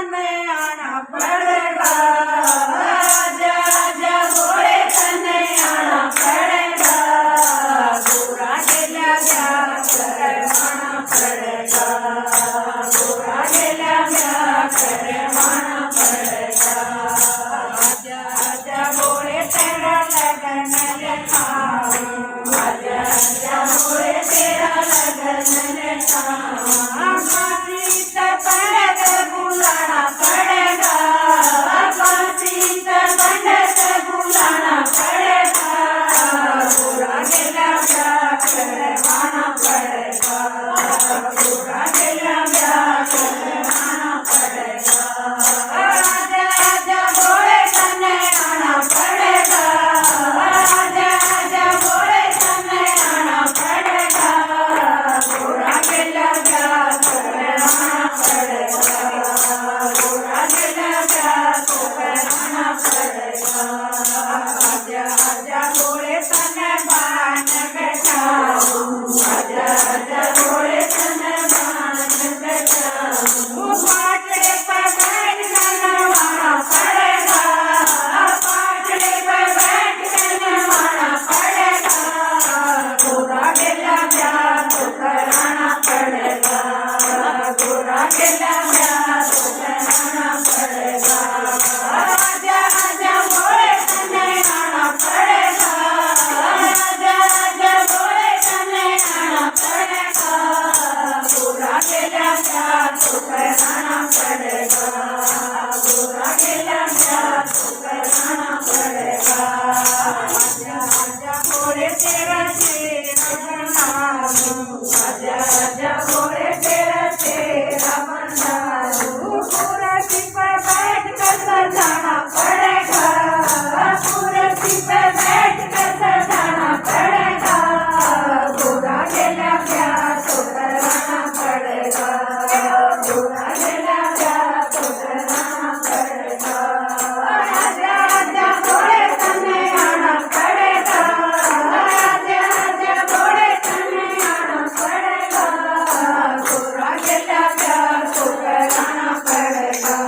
तने आना पड़ेगा, आजा आजा घोड़े तने आना पड़ेगा, गोरा गेला ब्याह करवाना पड़ेगा, गोरा गेला ब्याह करवाना पड़ेगा। आजा आजा घोड़े तेरा लगन लिखाऊं, आजा आजा घोड़े तेरा लगन लिखाऊं, फांसी से पंडित बुलाना पड़ेगा, फांसी से पंडित बुलाना पड़ेगा, गोरा गेला ब्याह करवाना पड़ेगा, गोरा गेला ब्याह करवाना पड़ेगा। आजा आजा घोड़े तने आना पड़ेगा, आजा आजा घोड़े तने आना पड़ेगा, गोरा गेला ब्याह करवाना पड़ेगा, गोरा गेला ब्याह करवाना पड़ेगा। आजा आजा घोड़े तने बांध बैठाऊं, आजा आजा घोड़े तने बांध बैठाऊं, पाटड़े पर बैठ कर नवाना पड़ेगा, पाटड़े पर बैठ कर नवाना पड़ेगा, गोरा गेला ब्याह कराना पड़ेगा, गोरा गेला ब्याह कराना पड़ेगा। आजा आजा घोड़े तने आना पड़ेगा, आजा आजा घोड़े तने आना पड़ेगा, गोरा गेला ब्याह कराना पड़ेगा, गोरा गेला ब्याह कराना पड़ेगा। आजा आजा घोड़े तेरा चेहरा बनाऊं, आजा आजा घोड़े तेरा चेहरा बनाऊं, कुर्सी पर बैठ कर सजाना पड़ेगा, कुर्सी पर बैठ कर सजाना पड़ेगा, गोरा गेला ब्याह कराना पड़ेगा, गोरा गेला ब्याह कराना पड़ेगा। आजा आजा घोड़े तने आना पड़ेगा, आजा आजा घोड़े तने आना पड़ेगा, गोरा गेला ब्याह कराना पड़ेगा,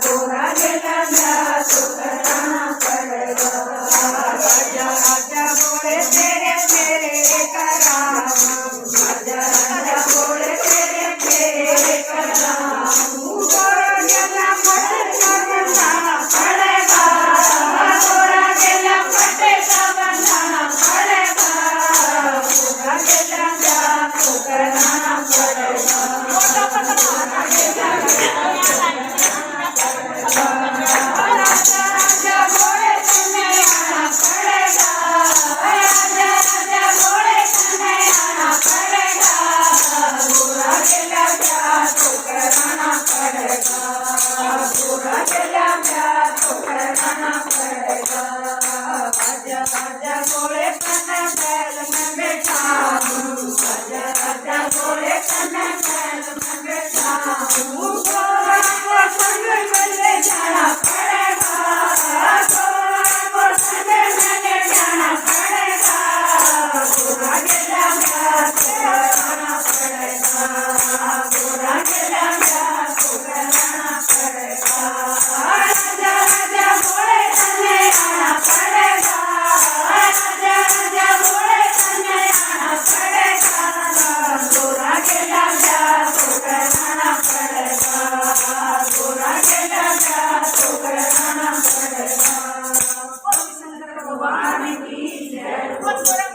गोरा गेला ब्याह कराना पड़ेगा। आजा आजा घोड़े तेरे फेरे कराऊं, आजा आजा घोड़े तेरे फेरे कराऊं, गोरा गेला पट्टा बनाना पड़ेगा, गोरा गेला पट्टा बनाना पड़ेगा, गोरा गेला ब्याह कराना पड़ेगा, गोरा गेला ब्याह कराना पड़ेगा। आजा आजा घोड़े तने आना पड़ेगा, आजा आजा घोड़े तने आना पड़ेगा, गोरा गेला ब्याह कराना पड़ेगा, गोरा गेला ब्याह कराना पड़ेगा। आजा आजा घोड़े तने बैल में बैठाऊं, आजा आजा घोड़े तने बैल में बैठाऊं, गोरा को संग में ले जाना पड़ेगा, गोरा को संग में ले जाना पड़ेगा, गोरा गेला ब्याह कराना पड़ेगा, गोरा गेला ब्याह कराना पड़ेगा। आजा आजा घोड़े तने आना पड़ेगा, आजा आजा घोड़े तने आना पड़ेगा, गोरा गेला ब्याह कराना पड़ेगा, गोरा गेला ब्याह कराना पड़ेगा। भगवान की जय।